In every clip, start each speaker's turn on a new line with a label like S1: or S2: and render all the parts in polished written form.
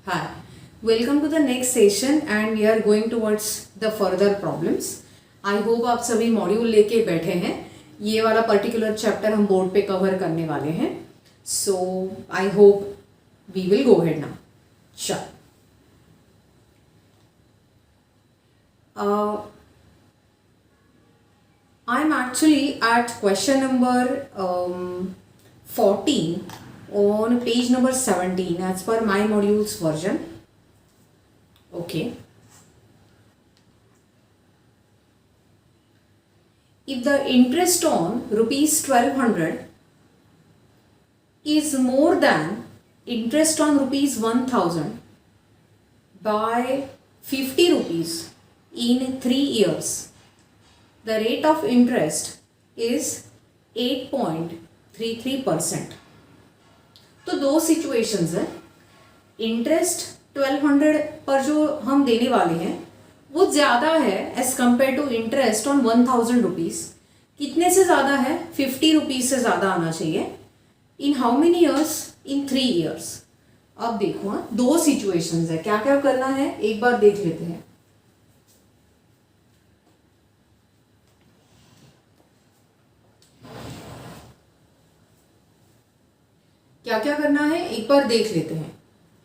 S1: Hi, welcome to the next session and we are going towards the further problems. I hope आप सभी module लेके बैठे हैं. ये वाला पर्टिकुलर चैप्टर हम बोर्ड पे कवर करने वाले हैं. So I hope we will go ahead now. चल. I'm actually at question number 14 on page number 17 as per my modules version. Okay. If the interest on rupees 1200 is more than interest on rupees 1000 by 50 rupees in 3 years, the rate of interest is 8.33%. तो दो situations है. Interest 1200 पर जो हम देने वाले हैं वो ज़्यादा है as compare to interest on 1000 rupees. कितने से ज़्यादा है? 50 रुपीज़ से ज़्यादा आना चाहिए. In how many years? In 3 years. अब देखो हाँ, दो सिचुएशंस है. क्या क्या करना है एक बार देख लेते हैं. क्या क्या करना है एक बार देख लेते हैं.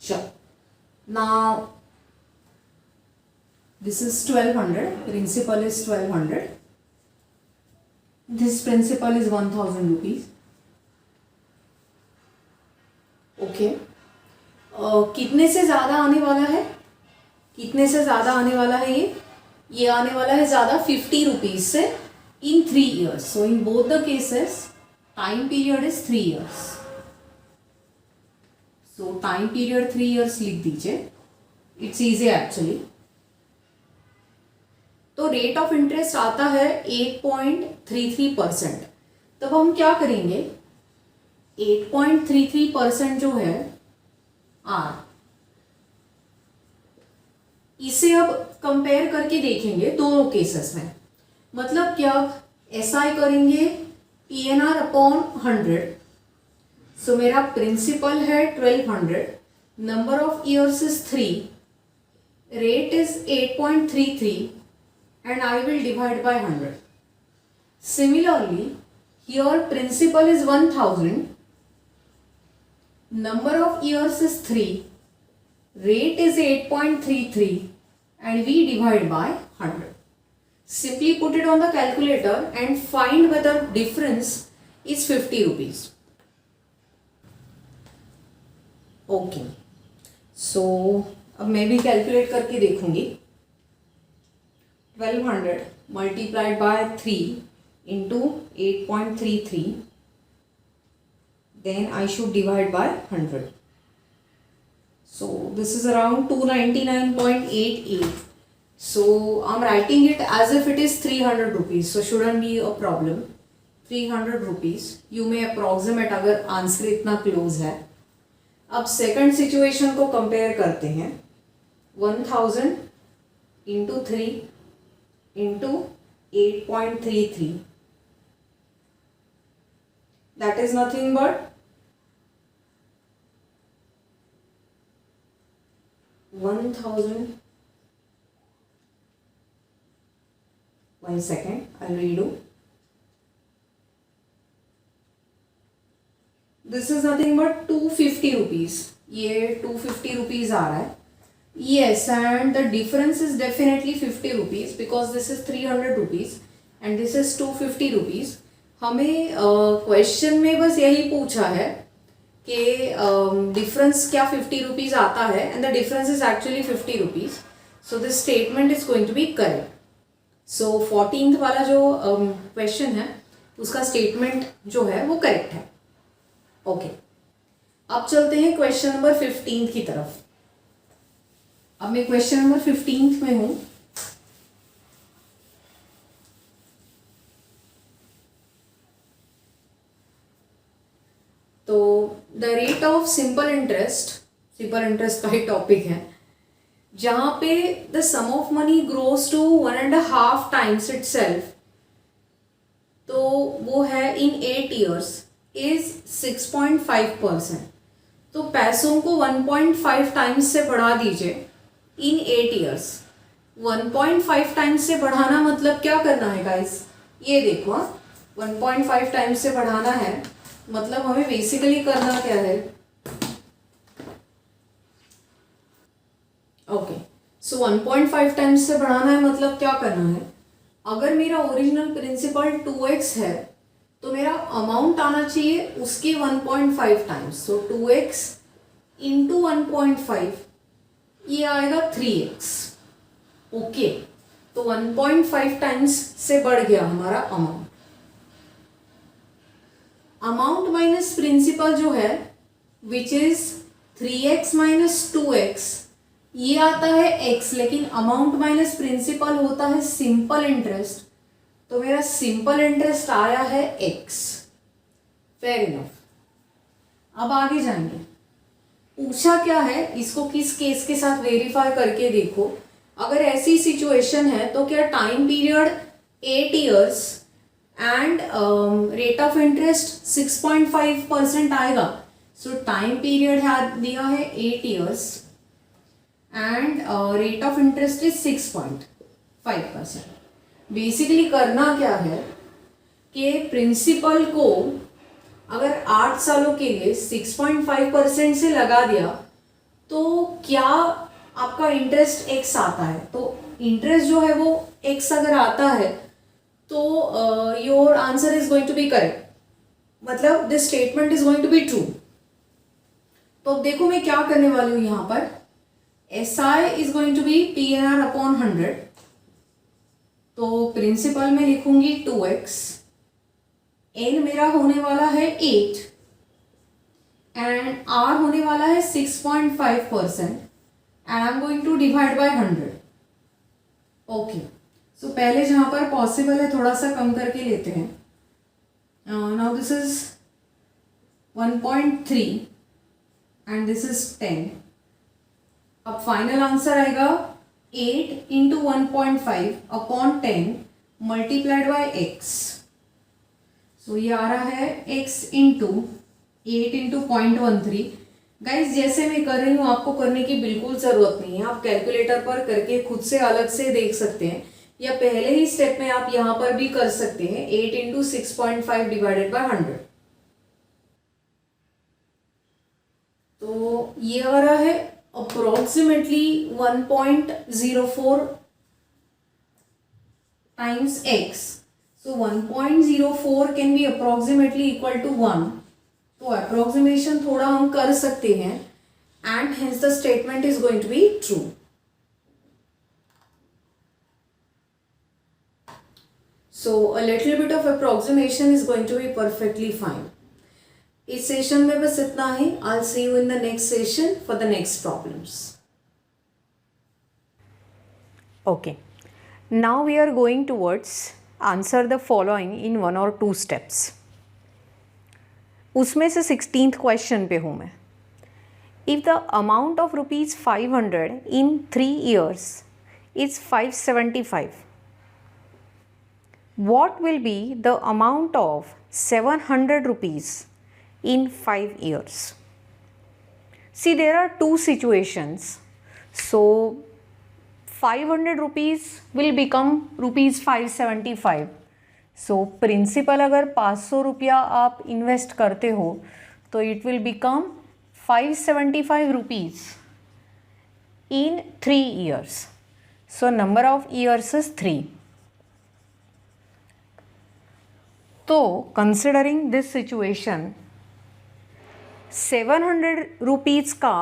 S1: चल. Now this is 1200. Principal is 1200. This principal is 1000 rupees. Okay. कितने से ज़्यादा आने वाला है? कितने से ज़्यादा आने वाला है ये आने वाला है ज़्यादा 50 रुपीज़ से in 3 years. So in both the cases time period is 3 years. So time period 3 years लिख दीजिए. It's easy actually. तो रेट ऑफ इंटरेस्ट आता है 8.33%. तब हम क्या करेंगे? 8.33% जो है आर, इसे अब कंपेयर करके देखेंगे दोनों केसेस में. मतलब क्या? एसआई करेंगे पीएनआर अपॉन 100. सो मेरा प्रिंसिपल है 1200, number of years is 3, rate is 8.33 and I will divide by 100. Similarly here principal is 1000, number of years is 3, rate is 8.33 and we divide by 100. Simply put it on the calculator and find whether difference is 50 rupees. Okay. So अब मैं भी calculate करके देखूंगी. 1200 multiplied by 3 into 8.33, then I should divide by 100. So this is around 299.88. So I am writing it as if it is 300 rupees. So shouldn't be a problem. 300 rupees you may approximate अगर answer इतना close है. अब second situation को compare करते हैं. 1000 into 3 into 8.33, that is nothing but 1000. 1 second, I'll redo. This is nothing but 250 rupees. ये 250 rupees आ रहा है. Yes, and the difference is definitely 50 rupees because this is 300 rupees and this is 250 rupees. हमें question में बस यही पूछा है कि डिफरेंस क्या 50 रुपीज़ आता है and the difference is actually 50 rupees. So this statement is going to be correct. So 14th वाला जो क्वेश्चन है उसका स्टेटमेंट जो है वो करेक्ट है. ओके. अब चलते हैं क्वेश्चन नंबर 15 की तरफ. अब मैं क्वेश्चन नंबर 15 में हूं. तो the rate of simple interest का ही टॉपिक है, जहां पे the sum of money grows to 1.5 times itself. तो वो है इन 8 years is 6.5%. तो पैसों को 1.5 टाइम्स से बढ़ा दीजिए इन 8 ईयर्स। 1.5 टाइम्स से बढ़ाना मतलब क्या करना है गाइस, ये देखो 1.5 टाइम्स से बढ़ाना है मतलब हमें बेसिकली करना क्या है, ओके सो 1.5 टाइम्स से बढ़ाना है मतलब क्या करना है, अगर मेरा ओरिजिनल प्रिंसिपल 2x है तो मेरा अमाउंट आना चाहिए उसके 1.5 टाइम्स, सो 2x इंटू 1.5 ये आएगा 3x। ओके तो 1.5 टाइम्स से बढ़ गया हमारा अमाउंट। अमाउंट माइनस प्रिंसिपल जो है which is 3x minus 2x ये आता है x, लेकिन अमाउंट माइनस प्रिंसिपल होता है सिंपल इंटरेस्ट, तो मेरा सिंपल इंटरेस्ट आया है x। Fair enough. अब आगे जाएंगे, पूछा क्या है, इसको किस केस के साथ वेरीफाई करके देखो। अगर ऐसी सिचुएशन है तो क्या time period 8 years and rate of interest 6.5% आएगा। सो टाइम पीरियड दिया है 8 years and rate of interest is 6.5%। Basically करना क्या है कि प्रिंसिपल को अगर 8 सालों के लिए 6.5% से लगा दिया तो क्या आपका इंटरेस्ट x आता है, तो इंटरेस्ट जो है वो x अगर आता है तो your answer is going to be correct, मतलब this statement is going to be true. तो अब देखो मैं क्या करने वाली हूं यहां पर, SI is going to be PNR upon 100, तो प्रिंसिपल में लिखूंगी 2x, n मेरा होने वाला है 8 एंड r होने वाला है 6.5% and I am going to divide by 100। Okay so पहले जहां पर पॉसिबल है थोड़ा सा कम करके लेते हैं। Now this is 1.3 and this is 10। अब फाइनल आंसर आएगा 8 into 1.5 upon 10 multiplied by x। सो ये आ रहा है x इंटू 8 इंटू 0.13। गाइज जैसे मैं कर रही हूँ आपको करने की बिल्कुल ज़रूरत नहीं है, आप कैलकुलेटर पर करके खुद से अलग से देख सकते हैं या पहले ही स्टेप में आप यहाँ पर भी कर सकते हैं। 8 इंटू 6.5 डिवाइडेड बाय 100, तो ये आ रहा है approximately 1.04 times x। So 1.04 can be approximately equal to 1. तो approximation थोड़ा हम कर सकते हैं and hence the statement is going to be true. So a little bit of approximation is going to be perfectly fine. इस session में बस इतना ही। I'll see you in the next session for the next problems.
S2: Okay. Now we are going towards answer the following in 1 or 2 steps. उसमें से 16th question पे हूँ मैं। If the amount of rupees 500 in 3 years is 575, what will be the amount of 700 rupees in 5 years? See, there are 2 situations. So 500 rupees will become rupees 575. सो principal अगर 500 रुपया आप invest करते हो तो इट विल बिकम 575 रुपीज़ इन 3 years. So number of years is 3. तो कंसिडरिंग दिस सिचुएशन 700 रुपीज़ का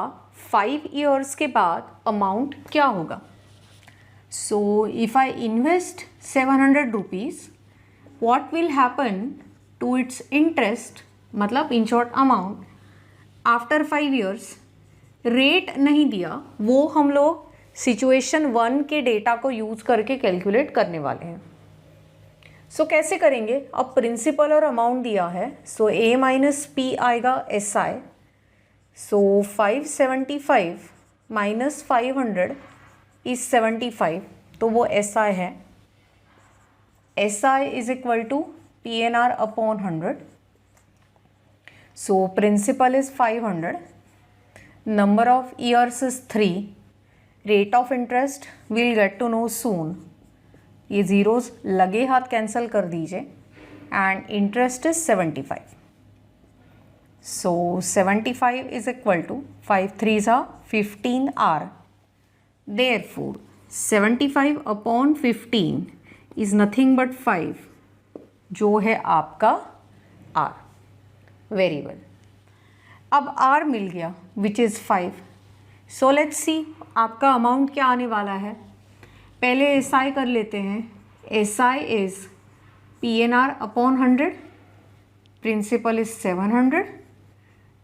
S2: 5 years के बाद अमाउंट क्या होगा? So if I invest 700 rupees, what will happen to its interest, मतलब in short amount, after 5 years? Rate नहीं दिया, वो हम लोग सिचुएशन 1 के डेटा को यूज़ करके कैलकुलेट करने वाले हैं। सो कैसे करेंगे? अब प्रिंसिपल और अमाउंट दिया है, सो a माइनस पी आएगा SI। सो 575 माइनस 500 इज 75, तो वो SI है। SI is equal to PNR upon 100. So principal is 500 number of years is 3, rate of interest we'll get to know soon. ये zeros लगे हाथ cancel कर दीजिए and interest is 75. So 75 is equal to 5 3s are 15R. Therefore 75 upon 15 is nothing but 5, जो है आपका R. Very well. अब R मिल गया which is 5. So let's see आपका अमाउंट क्या आने वाला है. पहले SI कर लेते हैं. SI is PNR upon 100. Principal is 700.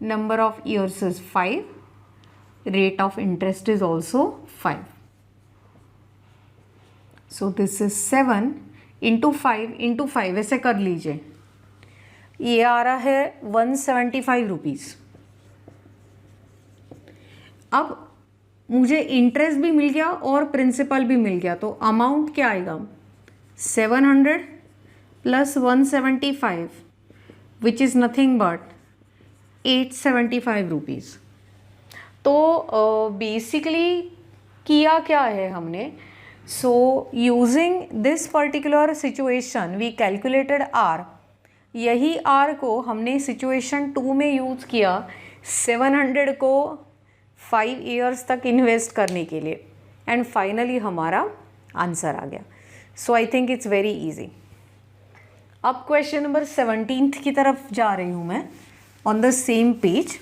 S2: Number of years is 5. Rate of interest is also 5. So this is 7 into 5 ऐसे कर लीजिए. ये आ रहा है 175 रुपीज़. अब मुझे इंटरेस्ट भी मिल गया और प्रिंसिपल भी मिल गया, तो अमाउंट क्या आएगा 700 plus 175 which is nothing but 875 rupees. तो बेसिकली किया क्या है हमने. So using this particular situation we calculated R. यही R को हमने सिचुएशन 2 में यूज़ किया 700 को 5 इयर्स तक इन्वेस्ट करने के लिए एंड फाइनली हमारा आंसर आ गया. So I think it's very easy. अब क्वेश्चन नंबर 17 की तरफ जा रही हूँ मैं ऑन द सेम पेज.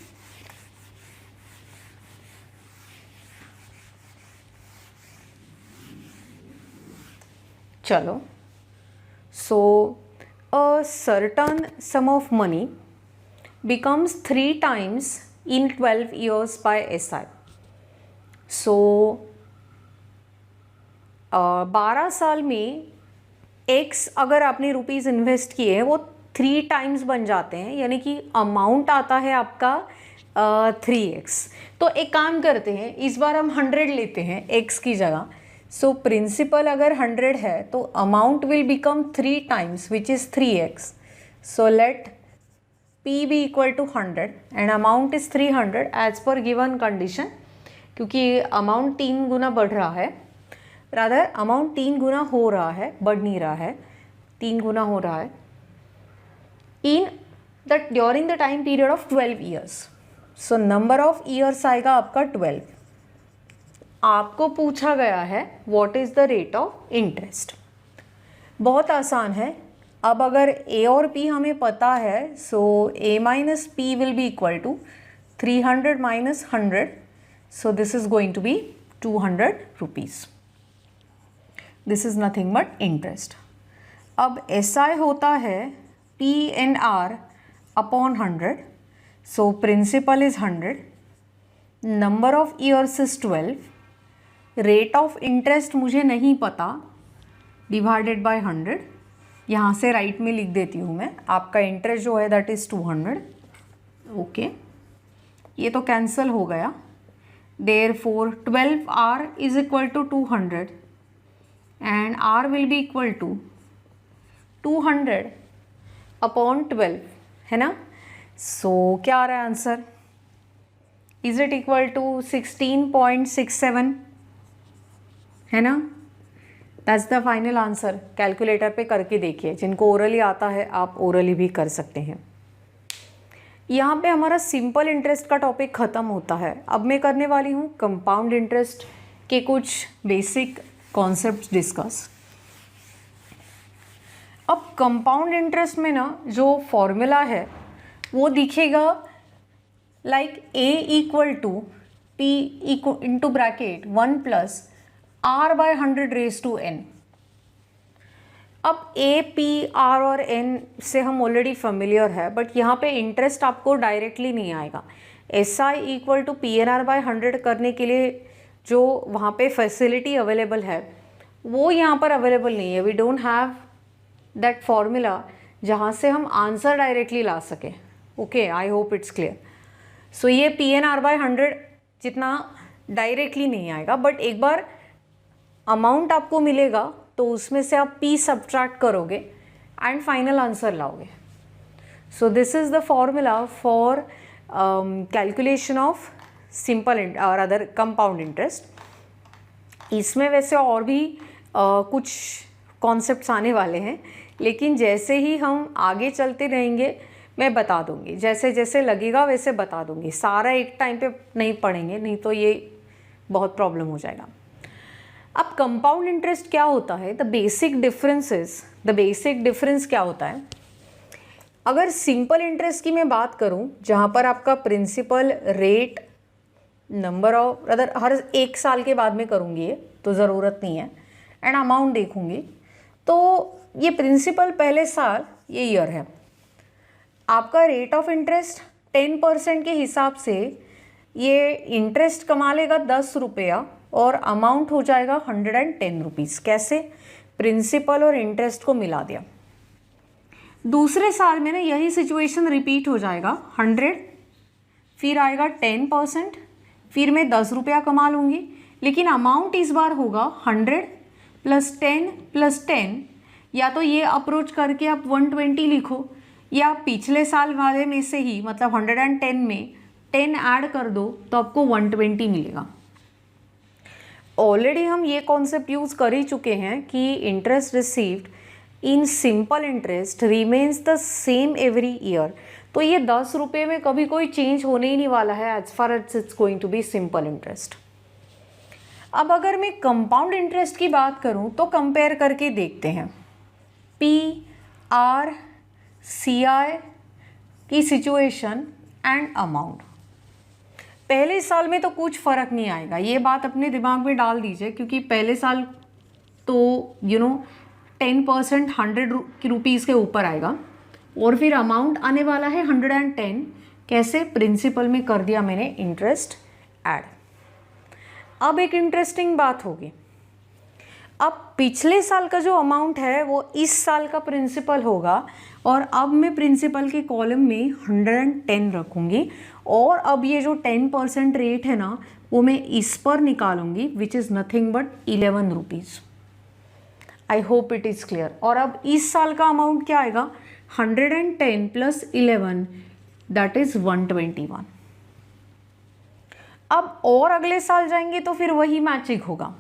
S2: चलो. सो a certain sum of money becomes 3 times in 12 years by SI. So 12 साल में X अगर आपने रुपीज़ इन्वेस्ट किए हैं वो 3 टाइम्स बन जाते हैं, यानी कि अमाउंट आता है आपका 3x. तो एक काम करते हैं, इस बार हम 100 लेते हैं X की जगह. सो प्रिंसिपल अगर 100 है तो amount will become 3 times which is 3x. So let P be equal to 100 and amount is 300 as per given condition. क्योंकि अमाउंट 3 गुना बढ़ रहा है, रादर अमाउंट 3 गुना हो रहा है, बढ़ नहीं रहा है, 3 गुना हो रहा है in that during the time period of 12 years. So number of years आएगा आपका 12. आपको पूछा गया है what is the rate of interest. बहुत आसान है. अब अगर A और P हमें पता है, so A minus P will be equal to 300 minus 100. So this is going to be 200 rupees. This is nothing but interest. अब SI होता है P and R upon 100. So principal is 100. Number of years is 12. Rate of interest मुझे नहीं पता, divided by 100. यहाँ से right में लिख देती हूँ मैं. आपका इंटरेस्ट जो है दैट इज़ 200. ओके, ये तो कैंसिल हो गया. Therefore 12R is equal to 200 and R will be equal to 200 upon 12, है ना. सो क्या आ रहा है answer. Is it equal to 16.67, है ना. That's the final answer. Calculator पे करके देखिए. जिनको ओरली आता है आप ओरली भी कर सकते हैं. यहाँ पे हमारा सिंपल इंटरेस्ट का टॉपिक ख़त्म होता है. अब मैं करने वाली हूँ कंपाउंड इंटरेस्ट के कुछ बेसिक कॉन्सेप्ट्स डिस्कस. अब कंपाउंड इंटरेस्ट में ना जो फॉर्मूला है वो दिखेगा like A equal to P into bracket 1 plus R by 100 raise to N. अब A, P, R और N से हम ऑलरेडी फेमिलियर है, बट यहाँ पे इंटरेस्ट आपको डायरेक्टली नहीं आएगा. SI equal to PNR by 100 करने के लिए जो वहाँ पे फैसिलिटी अवेलेबल है वो यहाँ पर अवेलेबल नहीं है. We don't have that formula जहाँ से हम आंसर डायरेक्टली ला सकें. Okay, I hope it's clear. So ये PNR बाय 100 जितना डायरेक्टली नहीं आएगा, बट एक बार अमाउंट आपको मिलेगा तो उसमें से आप P सब्ट्रैक्ट करोगे एंड फाइनल आंसर लाओगे. So this is the formula for calculation of simple और अदर कंपाउंड इंटरेस्ट। इसमें वैसे और भी कुछ कॉन्सेप्ट्स आने वाले हैं, लेकिन जैसे ही हम आगे चलते रहेंगे मैं बता दूंगी, जैसे जैसे लगेगा वैसे बता दूंगी। सारा एक टाइम पे नहीं पढ़ेंगे, नहीं तो ये बहुत प्रॉब्लम हो जाएगा। अब कंपाउंड इंटरेस्ट क्या होता है, द बेसिक डिफरेंस क्या होता है। अगर सिंपल इंटरेस्ट की मैं बात करूं, जहां पर आपका principal rate number of other हर एक साल के बाद में करूंगी ये तो ज़रूरत नहीं है, एंड अमाउंट देखूंगी, तो ये प्रिंसिपल पहले साल ये ईयर है। आपका रेट ऑफ इंटरेस्ट 10% के हिसाब से ये इंटरेस्ट कमा लेगा 10 रुपया और अमाउंट हो जाएगा 110 रुपीज़। कैसे? प्रिंसिपल और इंटरेस्ट को मिला दिया। दूसरे साल में ना यही सिचुएशन रिपीट हो जाएगा, 100 फिर आएगा 10%, फिर मैं 10 रुपया कमा लूँगी, लेकिन अमाउंट इस बार होगा 100 + 10 + 10। या तो ये अप्रोच करके आप 120 लिखो, या पिछले साल वाले में से ही मतलब 110 में 10 ऐड कर दो तो आपको 120 मिलेगा। ऑलरेडी हम ये कॉन्सेप्ट यूज़ कर ही चुके हैं कि interest received in simple interest remains the same every year. तो ये 10 रुपये में कभी कोई चेंज होने ही नहीं वाला है as far as it's going to be simple interest. अब अगर मैं कंपाउंड इंटरेस्ट की बात करूं तो कंपेयर करके देखते हैं PR CI की सिचुएशन एंड अमाउंट। पहले साल में तो कुछ फ़र्क नहीं आएगा, ये बात अपने दिमाग में डाल दीजिए, क्योंकि पहले साल तो 10% 100 रुपीज़ के ऊपर आएगा, और फिर अमाउंट आने वाला है 110। कैसे? प्रिंसिपल में कर दिया मैंने इंटरेस्ट ऐड। अब एक इंटरेस्टिंग बात होगी, अब पिछले साल का जो अमाउंट है वो इस साल का प्रिंसिपल होगा, और अब मैं प्रिंसिपल के कॉलम में 110 रखूँगी, और अब ये जो 10% रेट है ना वो मैं इस पर निकालूंगी, which is nothing but 11 rupees. I hope it is clear. और अब इस साल का अमाउंट क्या आएगा? 110 + 11 दैट इज़ 121। अब और अगले साल जाएंगे तो फिर वही मैचिंग होगा।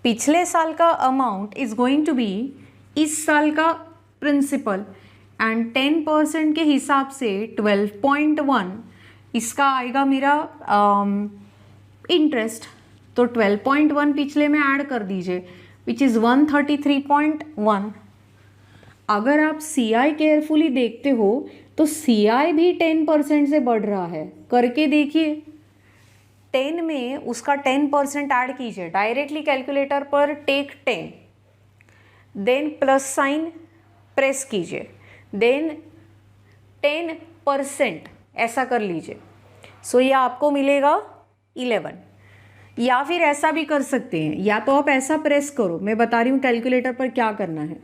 S2: पिछले साल का amount is going to be इस साल का प्रिंसिपल, एंड 10% के हिसाब से 12.1 इसका आएगा मेरा इंटरेस्ट। तो 12.1 पिछले में ऐड कर दीजिए, विच इज़ 133.1। अगर आप CI केयरफुली देखते हो तो CI भी 10% से बढ़ रहा है, करके देखिए। 10 में उसका 10% ऐड कीजिए, डायरेक्टली कैलकुलेटर पर take 10, then plus sign press कीजिए, देन 10% ऐसा कर लीजिए। सो ये आपको मिलेगा 11। या फिर ऐसा भी कर सकते हैं, या तो आप ऐसा प्रेस करो, मैं बता रही हूँ कैलकुलेटर पर क्या करना है।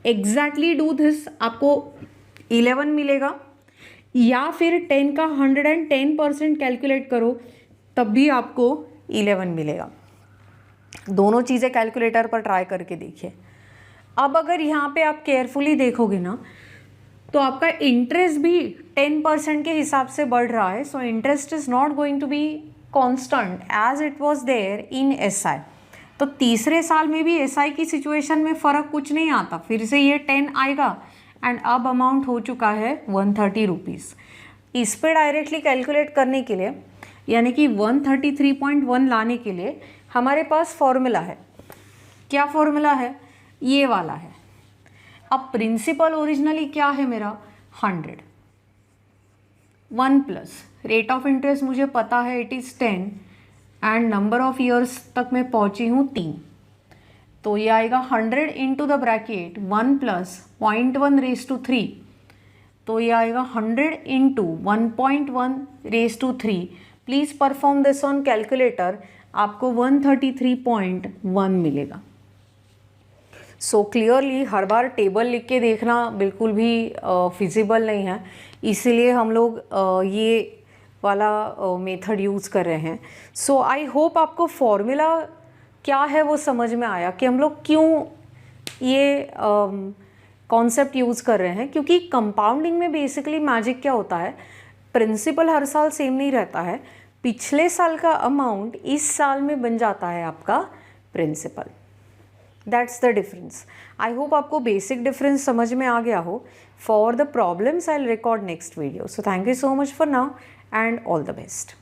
S2: एग्जैक्टली डू दिस, आपको 11 मिलेगा। या फिर 10 का 110% कैलकुलेट करो, तब भी आपको 11 मिलेगा। दोनों चीज़ें कैलकुलेटर पर ट्राई करके देखिए। अब अगर यहाँ पे आप केयरफुली देखोगे ना तो आपका इंटरेस्ट भी 10% के हिसाब से बढ़ रहा है। So interest is not going to be constant as it was there in SI। तो तीसरे साल में भी SI की सिचुएशन में फ़र्क कुछ नहीं आता, फिर से ये 10 आएगा, एंड अब अमाउंट हो चुका है 130 रुपीज़। इस पर डायरेक्टली कैलकुलेट करने के लिए, यानी कि 133.1 लाने के लिए हमारे पास फॉर्मूला है। क्या फॉर्मूला है? ये वाला है। अब प्रिंसिपल ओरिजिनली क्या है मेरा? 100। 1 प्लस रेट ऑफ इंटरेस्ट मुझे पता है it is 10, and number of years तक मैं पहुंची हूँ 3। तो ये आएगा 100 इंटू द ब्रैकेट 1 + 0.1⁻3। तो ये आएगा 100 into 1.1⁻3। Please perform this on calculator, आपको 133.1 मिलेगा। सो क्लियरली हर बार टेबल लिख के देखना बिल्कुल भी फिजिबल नहीं है, इसीलिए हम लोग ये वाला मेथड यूज़ कर रहे हैं। सो आई होप आपको फॉर्मूला क्या है वो समझ में आया कि हम लोग क्यों ये कॉन्सेप्ट यूज़ कर रहे हैं। क्योंकि कंपाउंडिंग में बेसिकली मैजिक क्या होता है, प्रिंसिपल हर साल सेम नहीं रहता है, पिछले साल का अमाउंट इस साल में बन जाता है आपका principal. That's the difference. I hope आपको बेसिक डिफरेंस समझ में आ गया हो। For the problems I will record next video. So thank you so much for now and all the best.